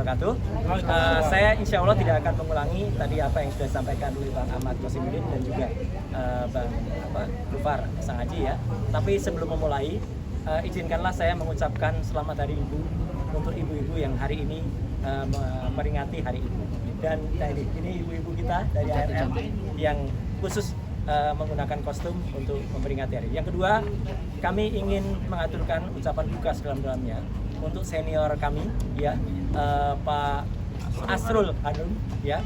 wabarakatuh. Saya insya Allah tidak akan mengulangi tadi apa yang sudah disampaikan oleh Bang Ahmad Qosimuddin dan juga Bang Gufar Sang Haji ya. Tapi sebelum memulai, izinkanlah saya mengucapkan selamat Hari Ibu untuk ibu-ibu yang hari ini memperingati Hari Ibu. Dan ini ibu-ibu kita dari ARM yang khusus menggunakan kostum untuk memperingati hari. Yang kedua, kami ingin mengaturkan ucapan duka sedalam-dalamnya untuk senior kami ya, Pak Asrul Hanum ya,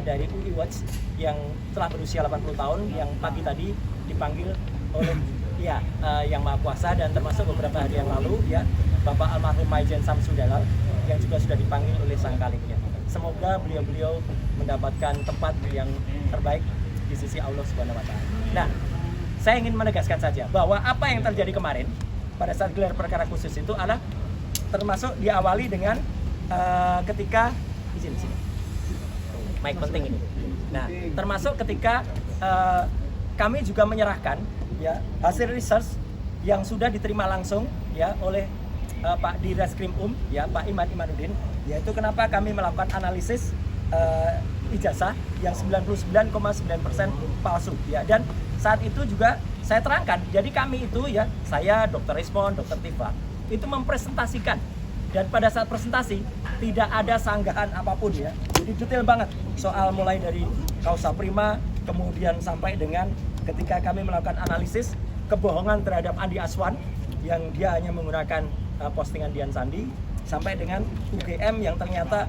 dari UI Watch yang telah berusia 80 tahun yang pagi tadi dipanggil oleh ya Yang Maha Kuasa, dan termasuk beberapa hari yang lalu ya Bapak almarhum Maijen Samsudalal yang juga sudah dipanggil oleh sang kaliknya. Semoga beliau-beliau mendapatkan tempat yang terbaik di sisi Allah Subhanahu wa Ta'ala. Nah, saya ingin menegaskan saja bahwa apa yang terjadi kemarin pada saat gelar perkara khusus itu adalah termasuk diawali dengan ketika izin sini. Mic penting ini. Nah, termasuk ketika kami juga menyerahkan ya hasil research yang sudah diterima langsung ya oleh Pak Direskrim ya Pak Imanuddin, yaitu kenapa kami melakukan analisis ijazah yang 99,9% palsu ya. Dan saat itu juga saya terangkan, jadi kami itu ya, saya, Dr. Rismon, Dr. Tifa itu mempresentasikan, dan pada saat presentasi tidak ada sanggahan apapun ya. Jadi detail banget soal mulai dari kausa prima, kemudian sampai dengan ketika kami melakukan analisis kebohongan terhadap Andi Aswan yang dia hanya menggunakan postingan Dian Sandi, sampai dengan UGM yang ternyata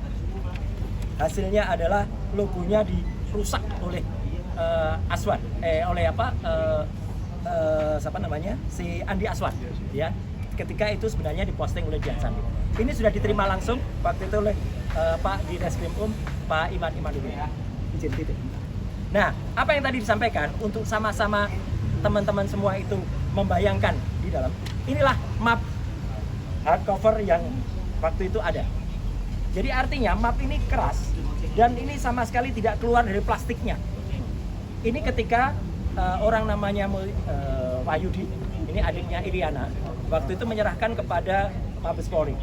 hasilnya adalah logonya dirusak oleh Aswan, oleh siapa namanya, si Andi Aswan ya, ketika itu sebenarnya diposting oleh Dian Sandi. Ini sudah diterima langsung waktu itu oleh Pak Direskrim Pak Imanuddin. Izin titik. Nah, apa yang tadi disampaikan untuk sama-sama teman-teman semua itu membayangkan di dalam, inilah map hardcover yang waktu itu ada. Jadi artinya map ini keras dan ini sama sekali tidak keluar dari plastiknya. Ini ketika orang namanya Wahyudi, ini adiknya Iriana, waktu itu menyerahkan kepada Mabes Polri.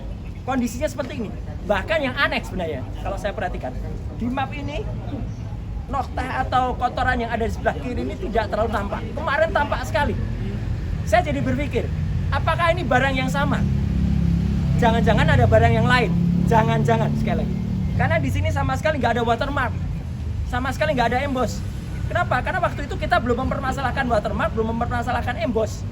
Kondisinya seperti ini. Bahkan yang aneh sebenarnya, kalau saya perhatikan, di map ini noktah atau kotoran yang ada di sebelah kiri ini tidak terlalu tampak. Kemarin tampak sekali. Saya jadi berpikir, apakah ini barang yang sama? Jangan-jangan ada barang yang lain. Jangan-jangan, sekali lagi. Karena di sini sama sekali nggak ada watermark, sama sekali nggak ada emboss. Kenapa? Karena waktu itu kita belum mempermasalahkan watermark, belum mempermasalahkan emboss.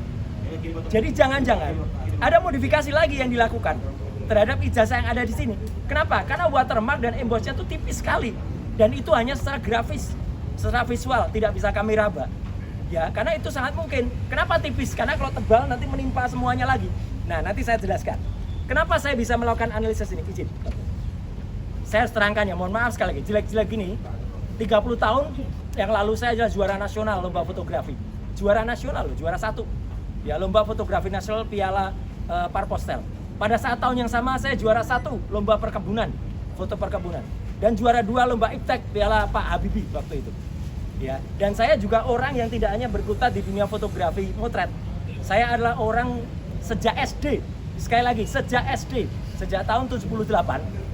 Jadi jangan-jangan ada modifikasi lagi yang dilakukan terhadap ijazah yang ada di sini. Kenapa? Karena watermark dan embossnya itu tipis sekali, dan itu hanya secara grafis, secara visual, tidak bisa kami raba. Ya, karena itu sangat mungkin. Kenapa tipis? Karena kalau tebal nanti menimpa semuanya lagi. Nah, nanti saya jelaskan. Kenapa saya bisa melakukan analisis ini? Izin. Saya harus terangkan ya, mohon maaf sekali lagi, jelek-jelek gini. 30 tahun yang lalu saya adalah juara nasional lomba fotografi. Juara nasional loh, juara 1. Ya, lomba fotografi nasional Piala Parpostel. Pada saat tahun yang sama saya juara 1 lomba perkebunan, foto perkebunan. Dan juara 2 lomba iptek Piala Pak Habibie waktu itu. Ya, dan saya juga orang yang tidak hanya berkutat di dunia fotografi motret. Saya adalah orang sejak SD. Sekali lagi, sejak SD, sejak tahun 78,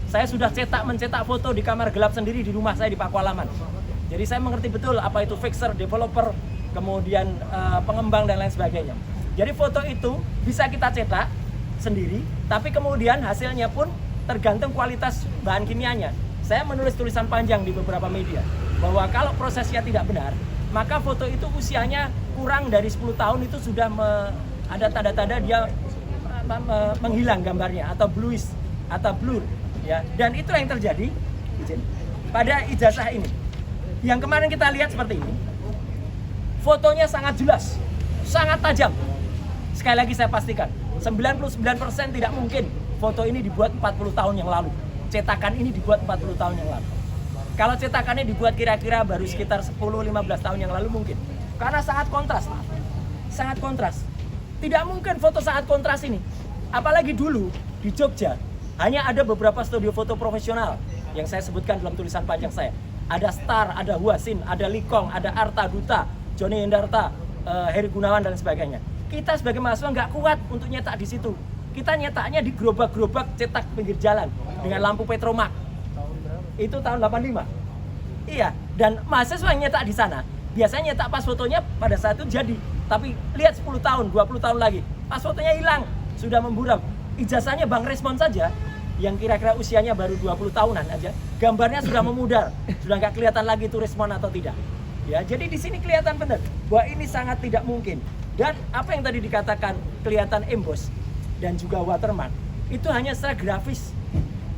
saya sudah mencetak foto di kamar gelap sendiri di rumah saya di Pakualaman. Jadi saya mengerti betul apa itu fixer, developer, kemudian pengembang dan lain sebagainya. Jadi foto itu bisa kita cetak sendiri, tapi kemudian hasilnya pun tergantung kualitas bahan kimianya. Saya menulis tulisan panjang di beberapa media bahwa kalau prosesnya tidak benar, maka foto itu usianya kurang dari 10 tahun itu sudah ada tanda-tanda dia menghilang gambarnya atau bluish atau blur ya. Dan itu yang terjadi pada ijazah ini. Yang kemarin kita lihat seperti ini. Fotonya sangat jelas, sangat tajam. Sekali lagi saya pastikan, 99% tidak mungkin foto ini dibuat 40 tahun yang lalu. Cetakan ini dibuat 40 tahun yang lalu. Kalau cetakannya dibuat kira-kira baru sekitar 10-15 tahun yang lalu mungkin. Karena sangat kontras. Sangat kontras. Tidak mungkin foto sangat kontras ini. Apalagi dulu di Jogja hanya ada beberapa studio foto profesional yang saya sebutkan dalam tulisan panjang saya. Ada Star, ada Huasin, ada Likong, ada Arta Duta, Joni Hendarta, Heri Gunawan dan sebagainya. Kita sebagai mahasiswa nggak kuat untuk nyetak di situ. kita nyetaknya di gerobak-gerobak cetak pinggir jalan dengan lampu Petromak. Itu tahun 85. Iya, dan mahasiswa yang nyetak di sana biasanya nyetak pas fotonya pada saat itu jadi, tapi lihat 10 tahun, 20 tahun lagi, pas fotonya hilang, sudah memburam. Ijazahnya Bang Respon saja yang kira-kira usianya baru 20 tahunan aja, gambarnya sudah memudar, sudah nggak kelihatan lagi itu respon atau tidak. Ya, jadi di sini kelihatan benar bahwa ini sangat tidak mungkin. Dan apa yang tadi dikatakan kelihatan emboss dan juga watermark, itu hanya secara grafis.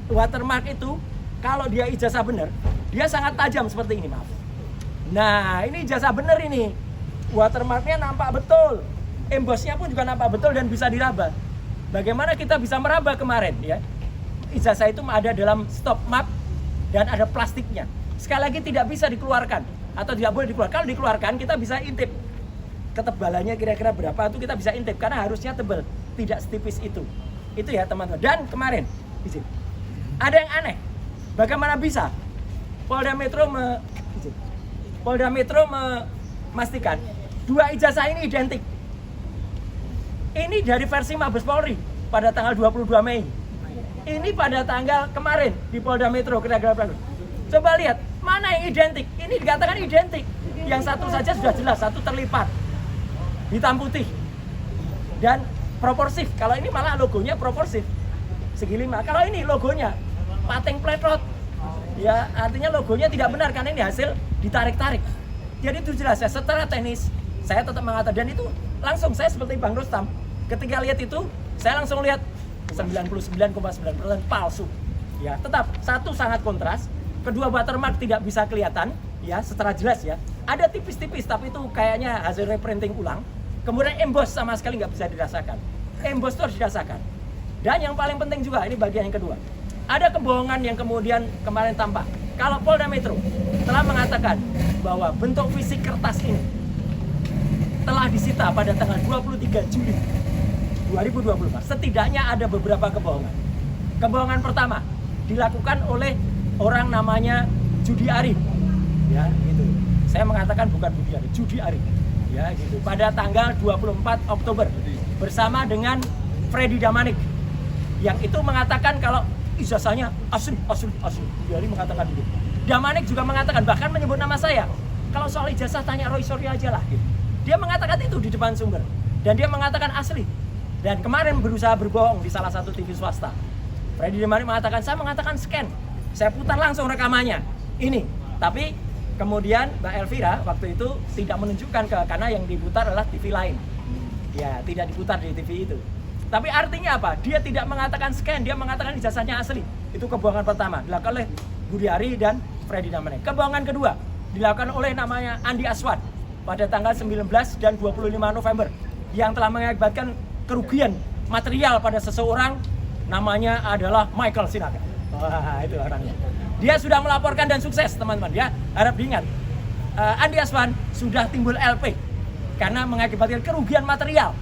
Watermark itu kalau dia ijazah benar, dia sangat tajam seperti ini, maaf. Nah, ini ijazah benar ini. Watermarknya nampak betul. Embossnya pun juga nampak betul dan bisa diraba. Bagaimana kita bisa meraba kemarin ya? Ijazah itu ada dalam stop map dan ada plastiknya. Sekali lagi tidak bisa dikeluarkan atau tidak boleh dikeluarkan. Kalau dikeluarkan kita bisa intip ketebalannya kira-kira berapa itu kita bisa intip karena harusnya tebal, tidak setipis itu. Itu ya teman-teman. Dan kemarin izin. Ada yang aneh. Bagaimana bisa Polda Metro memastikan dua ijazah ini identik. Ini dari versi Mabes Polri pada tanggal 22 Mei. Ini pada tanggal kemarin di Polda Metro kira-kira berapa? Coba lihat, mana yang identik? Ini dikatakan identik. Yang satu saja sudah jelas, satu terlipat. Hitam putih. Dan proporsif. Kalau ini malah logonya proporsif. Segi 5. Kalau ini logonya pateng pletrot. Ya, artinya logonya tidak benar karena ini hasil ditarik-tarik. Jadi itu jelas ya, secara teknis saya tetap mengatakan, dan itu langsung saya seperti Bang Rustam. Ketika lihat itu, saya langsung lihat 99,9% palsu. Ya, tetap satu sangat kontras, kedua watermark tidak bisa kelihatan ya secara jelas ya. Ada tipis-tipis tapi itu kayaknya hasil reprinting ulang. Kemudian emboss sama sekali nggak bisa dirasakan. Emboss itu harus dirasakan. Dan yang paling penting juga ini bagian yang kedua. Ada kebohongan yang kemudian kemarin tampak. Kalau Polda Metro telah mengatakan bahwa bentuk fisik kertas ini telah disita pada tanggal 23 Juli 2024. Setidaknya ada beberapa kebohongan. Kebohongan pertama dilakukan oleh orang namanya Judi Arif. Ya, gitu. Saya mengatakan bukan Budi Arif, Judi Arif. Ya, gitu. Pada tanggal 24 Oktober bersama dengan Freddy Damanik. Yang itu mengatakan kalau ijazahnya asli. Judi Arif mengatakan itu. Damanik juga mengatakan, bahkan menyebut nama saya. Kalau soal ijazah tanya Roy Suryo aja lah. Gitu. Dia mengatakan itu di depan sumber. Dan dia mengatakan asli. Dan kemarin berusaha berbohong di salah satu TV swasta. Freddy Damanik mengatakan, saya mengatakan scan. Saya putar langsung rekamannya. Ini. Tapi kemudian Mbak Elvira waktu itu tidak menunjukkan karena yang diputar adalah TV lain. Ya, tidak diputar di TV itu. Tapi artinya apa? Dia tidak mengatakan scan, dia mengatakan ijazahnya asli. Itu kebohongan pertama, dilakukan oleh Budi Ari dan Freddy Damanik. Kebohongan kedua, dilakukan oleh namanya Andi Aswad pada tanggal 19 dan 25 November yang telah mengakibatkan kerugian material pada seseorang, namanya adalah Michael Sinaga. Wah, itu orangnya. Dia sudah melaporkan dan sukses, teman-teman. Ya, harap diingat. Andi Aswan sudah timbul LP karena mengakibatkan kerugian material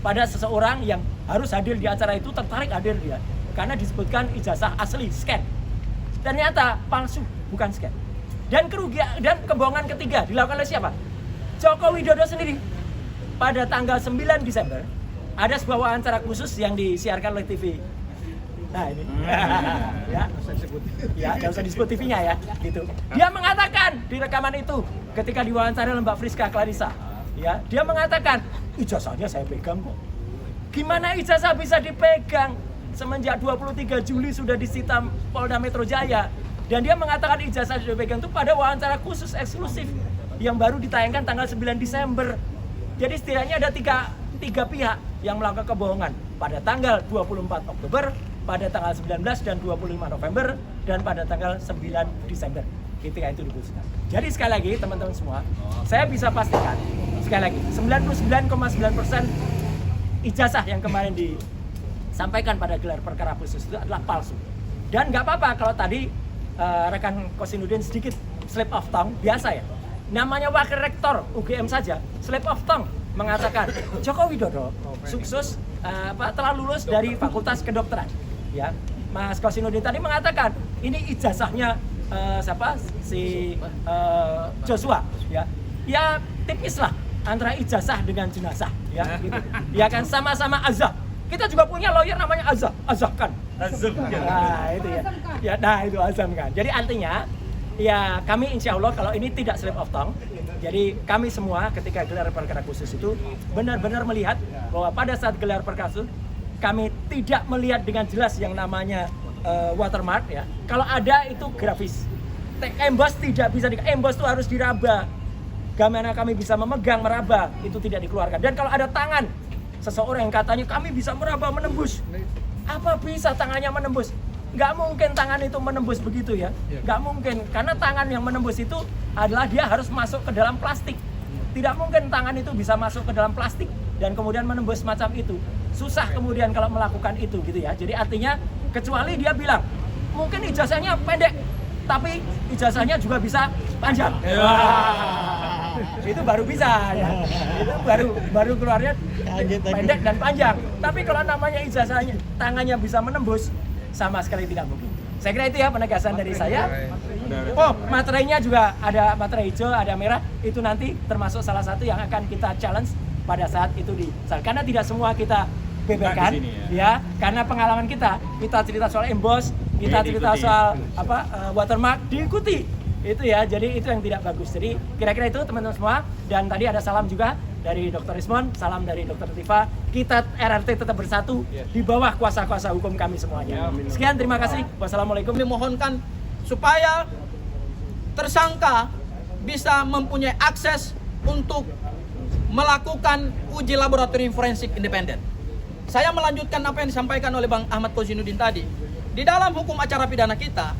pada seseorang yang harus hadir di acara itu, tertarik hadir dia karena disebutkan ijazah asli scan. Ternyata palsu, bukan scan. Dan kerugian dan kebohongan ketiga dilakukan oleh siapa? Joko Widodo sendiri. Pada tanggal 9 Desember ada sebuah wawancara khusus yang disiarkan oleh TV. Nah ini, ya, nggak usah disebut TV-nya ya, gitu. Dia mengatakan di rekaman itu ketika diwawancara oleh Mbak Friska Clarissa, ya, dia mengatakan ijazahnya saya pegang kok. Gimana ijazah bisa dipegang? Semenjak 23 Juli sudah disita Polda Metro Jaya, dan dia mengatakan ijazah sudah dipegang itu pada wawancara khusus eksklusif yang baru ditayangkan tanggal 9 Desember. Jadi setidaknya ada tiga pihak yang melakukan kebohongan pada tanggal 24 Oktober, pada tanggal 19 dan 25 November, dan pada tanggal 9 Desember ketika itu diputuskan. Jadi sekali lagi teman-teman semua, saya bisa pastikan sekali lagi 99,9% ijazah yang kemarin disampaikan pada gelar perkara khusus itu adalah palsu. Dan nggak apa-apa kalau tadi rekan Kosinudin sedikit slip of tongue, biasa ya. Namanya wakil rektor UGM saja slip of tongue mengatakan Joko Widodo sukses telah lulus dari Fakultas Kedokteran. Ya, Mas Kosinudin tadi mengatakan ini ijazahnya Joshua. Ya tipis lah antara ijazah dengan jenazah. Ya, gitu. Ya kan sama-sama azab. Kita juga punya lawyer namanya Azam kan. Nah itu ya. Ya, nah itu Azam kan. Jadi artinya ya kami insya Allah kalau ini tidak slip of tongue. Jadi kami semua ketika gelar perkara khusus itu benar-benar melihat bahwa pada saat gelar perkara khusus kami tidak melihat dengan jelas yang namanya watermark ya. Kalau ada itu grafis. Emboss tidak bisa emboss itu harus diraba. Bagaimana kami bisa memegang, meraba itu tidak dikeluarkan. Dan kalau ada tangan seseorang yang katanya kami bisa meraba, menembus, apa bisa tangannya menembus? Nggak mungkin tangan itu menembus begitu ya. Nggak mungkin, karena tangan yang menembus itu adalah dia harus masuk ke dalam plastik. Tidak mungkin tangan itu bisa masuk ke dalam plastik dan kemudian menembus macam itu. Susah kemudian kalau melakukan itu gitu ya. Jadi artinya kecuali dia bilang mungkin ijazahnya pendek tapi ijazahnya juga bisa panjang. Itu baru bisa ya. Itu baru keluarnya pendek dan panjang. Tapi kalau namanya ijazahnya tangannya bisa menembus, sama sekali tidak mungkin. Saya kira itu ya penegasan dari saya. Oh, materainya juga ada materai hijau, ada merah. Itu nanti termasuk salah satu yang akan kita challenge pada saat itu karena tidak semua kita beberkan ya. Karena pengalaman kita cerita soal emboss, kita cerita soal watermark diikuti. Itu ya, jadi itu yang tidak bagus. Jadi kira-kira itu teman-teman semua. Dan tadi ada salam juga dari Dr. Rismon, salam dari Dr. Tifa. Kita RRT tetap bersatu di bawah kuasa-kuasa hukum kami semuanya. Sekian, terima kasih. Wassalamualaikum. Dimohonkan supaya tersangka bisa mempunyai akses untuk melakukan uji laboratorium forensik independen. Saya melanjutkan apa yang disampaikan oleh Bang Ahmad Kozinuddin tadi. Di dalam hukum acara pidana kita,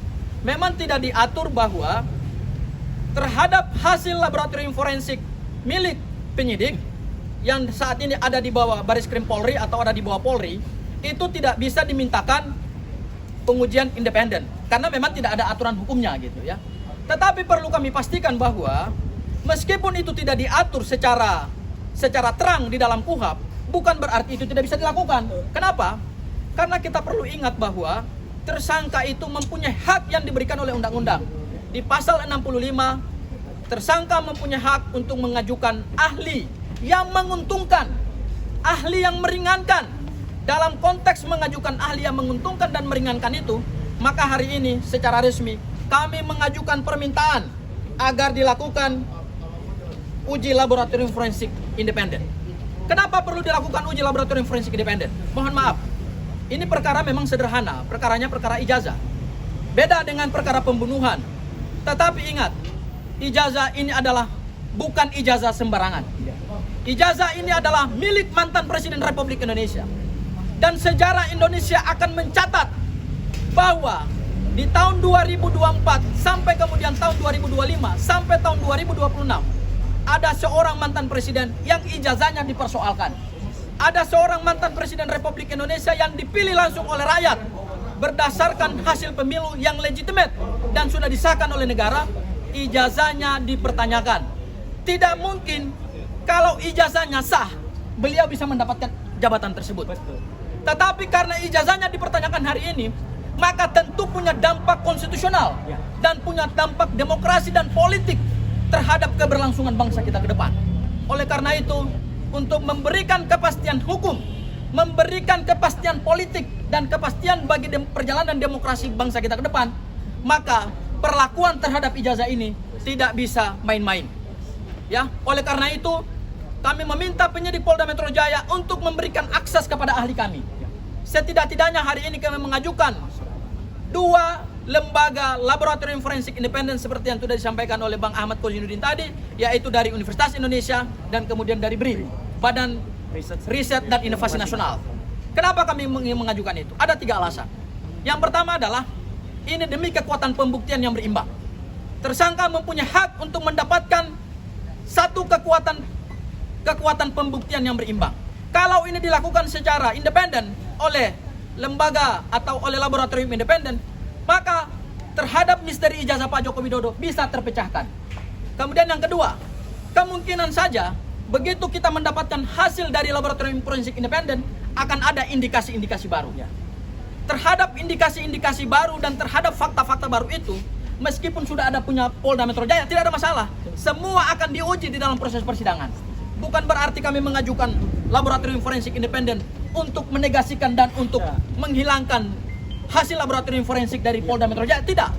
memang tidak diatur bahwa terhadap hasil laboratorium forensik milik penyidik yang saat ini ada di bawah Bareskrim Polri atau ada di bawah Polri, itu tidak bisa dimintakan pengujian independen karena memang tidak ada aturan hukumnya gitu ya. Tetapi perlu kami pastikan bahwa meskipun itu tidak diatur secara terang di dalam KUHP, bukan berarti itu tidak bisa dilakukan. Kenapa? Karena kita perlu ingat bahwa tersangka itu mempunyai hak yang diberikan oleh undang-undang. Di pasal 65, tersangka mempunyai hak untuk mengajukan ahli yang menguntungkan, ahli yang meringankan. Dalam konteks mengajukan ahli yang menguntungkan dan meringankan itu, maka hari ini secara resmi kami mengajukan permintaan agar dilakukan uji laboratorium forensik independen. Kenapa perlu dilakukan uji laboratorium forensik independen? Mohon maaf, ini perkara memang sederhana, perkaranya perkara ijazah. Beda dengan perkara pembunuhan. Tetapi ingat, ijazah ini adalah bukan ijazah sembarangan. Ijazah ini adalah milik mantan Presiden Republik Indonesia. Dan sejarah Indonesia akan mencatat bahwa di tahun 2024 sampai kemudian tahun 2025 sampai tahun 2026 ada seorang mantan presiden yang ijazahnya dipersoalkan. Ada seorang mantan Presiden Republik Indonesia yang dipilih langsung oleh rakyat berdasarkan hasil pemilu yang legitimate dan sudah disahkan oleh negara, ijazahnya dipertanyakan. Tidak mungkin kalau ijazahnya sah, beliau bisa mendapatkan jabatan tersebut. Tetapi karena ijazahnya dipertanyakan hari ini, maka tentu punya dampak konstitusional dan punya dampak demokrasi dan politik terhadap keberlangsungan bangsa kita ke depan. Oleh karena itu, untuk memberikan kepastian hukum, memberikan kepastian politik dan kepastian bagi perjalanan demokrasi bangsa kita ke depan, maka perlakuan terhadap ijazah ini tidak bisa main-main. Ya, oleh karena itu kami meminta penyidik Polda Metro Jaya untuk memberikan akses kepada ahli kami. Setidak-tidaknya hari ini kami mengajukan 2 lembaga laboratorium forensik independen seperti yang sudah disampaikan oleh Bang Ahmad Kozinuddin tadi, yaitu dari Universitas Indonesia dan kemudian dari BRI, Badan Riset dan Inovasi Nasional. Kenapa kami mengajukan itu? Ada 3 alasan. Yang pertama adalah ini demi kekuatan pembuktian yang berimbang. Tersangka mempunyai hak untuk mendapatkan satu kekuatan pembuktian yang berimbang. Kalau ini dilakukan secara independen oleh lembaga atau oleh laboratorium independen, maka terhadap misteri ijazah Pak Joko Widodo bisa terpecahkan. Kemudian yang kedua, kemungkinan saja begitu kita mendapatkan hasil dari laboratorium forensik independen, akan ada indikasi-indikasi baru. Terhadap indikasi-indikasi baru dan terhadap fakta-fakta baru itu, meskipun sudah ada punya Polda Metro Jaya, tidak ada masalah. Semua akan diuji di dalam proses persidangan. Bukan berarti kami mengajukan laboratorium forensik independen untuk menegasikan dan untuk menghilangkan hasil laboratorium forensik dari Polda Metro Jaya. Tidak,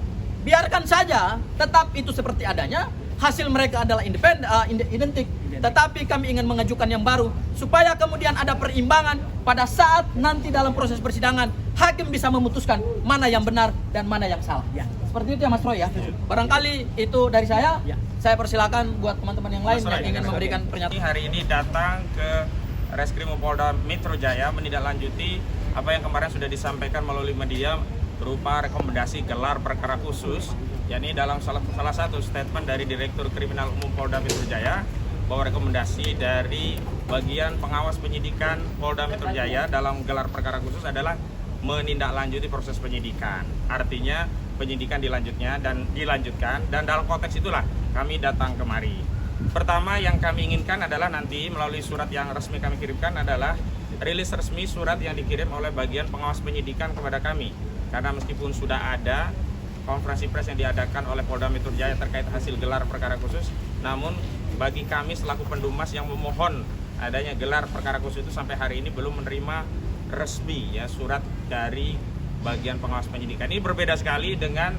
biarkan saja, tetap itu seperti adanya. Hasil mereka adalah identik, tetapi kami ingin mengajukan yang baru supaya kemudian ada perimbangan pada saat nanti dalam proses persidangan hakim bisa memutuskan mana yang benar dan mana yang salah. Ya. Seperti itu ya Mas Roy ya. Barangkali itu dari saya. Ya. Saya persilakan buat teman-teman yang lain yang ingin memberikan pernyataan. Hari ini datang ke Reskrim Polda Metro Jaya menindaklanjuti apa yang kemarin sudah disampaikan melalui media berupa rekomendasi gelar perkara khusus, yakni dalam salah satu statement dari Direktur Kriminal Umum Polda Metro Jaya bahwa rekomendasi dari bagian pengawas penyidikan Polda Metro Jaya dalam gelar perkara khusus adalah menindaklanjuti proses penyidikan. Artinya penyidikan dilanjutkan dan dalam konteks itulah kami datang kemari. Pertama yang kami inginkan adalah nanti melalui surat yang resmi kami kirimkan adalah rilis resmi surat yang dikirim oleh bagian pengawas penyidikan kepada kami. Karena meskipun sudah ada konferensi pers yang diadakan oleh Polda Metro Jaya terkait hasil gelar perkara khusus, namun bagi kami selaku pendumas yang memohon adanya gelar perkara khusus itu sampai hari ini belum menerima resmi ya surat dari bagian pengawas penyidikan. Ini berbeda sekali dengan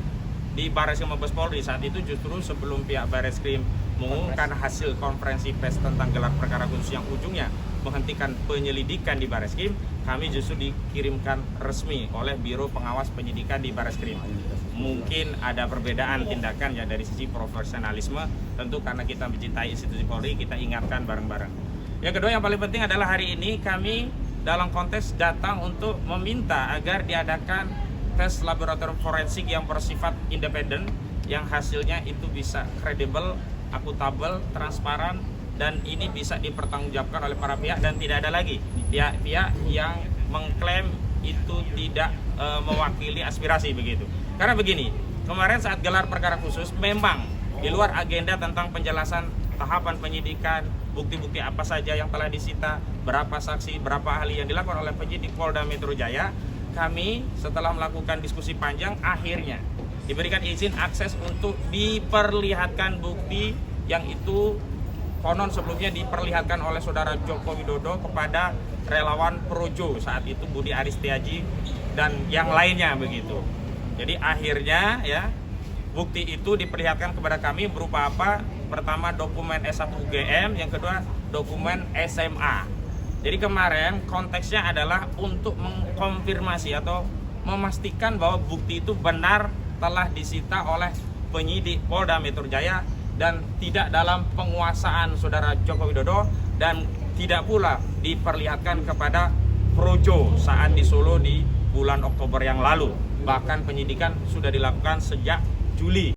di Barreskrim Mabes Polri. Saat itu justru sebelum pihak Barreskrim mengumumkan hasil konferensi pers tentang gelar perkara khusus yang ujungnya menghentikan penyelidikan di Barreskrim, kami justru dikirimkan resmi oleh Biro Pengawas Penyidikan di Barreskrim. Mungkin ada perbedaan tindakan ya dari sisi profesionalisme, tentu karena kita mencintai institusi Polri, kita ingatkan bareng-bareng. Yang kedua yang paling penting adalah hari ini kami dalam konteks datang untuk meminta agar diadakan tes laboratorium forensik yang bersifat independen, yang hasilnya itu bisa kredibel, akuntabel, transparan, dan ini bisa dipertanggungjawabkan oleh para pihak dan tidak ada lagi pihak-pihak yang mengklaim itu tidak mewakili aspirasi begitu. Karena begini, kemarin saat gelar perkara khusus memang di luar agenda tentang penjelasan tahapan penyidikan, bukti-bukti apa saja yang telah disita, berapa saksi, berapa ahli yang dilakukan oleh penyidik Polda Metro Jaya, kami setelah melakukan diskusi panjang akhirnya diberikan izin akses untuk diperlihatkan bukti yang itu konon sebelumnya diperlihatkan oleh saudara Joko Widodo kepada relawan Projo saat itu Budi Aristiaji dan yang lainnya begitu. Jadi akhirnya ya bukti itu diperlihatkan kepada kami berupa apa? Pertama dokumen S1 UGM, yang kedua dokumen SMA. Jadi kemarin konteksnya adalah untuk mengkonfirmasi atau memastikan bahwa bukti itu benar telah disita oleh penyidik Polda Metro Jaya dan tidak dalam penguasaan saudara Joko Widodo dan tidak pula diperlihatkan kepada Projo saat di Solo di bulan Oktober yang lalu. Bahkan penyidikan sudah dilakukan sejak Juli.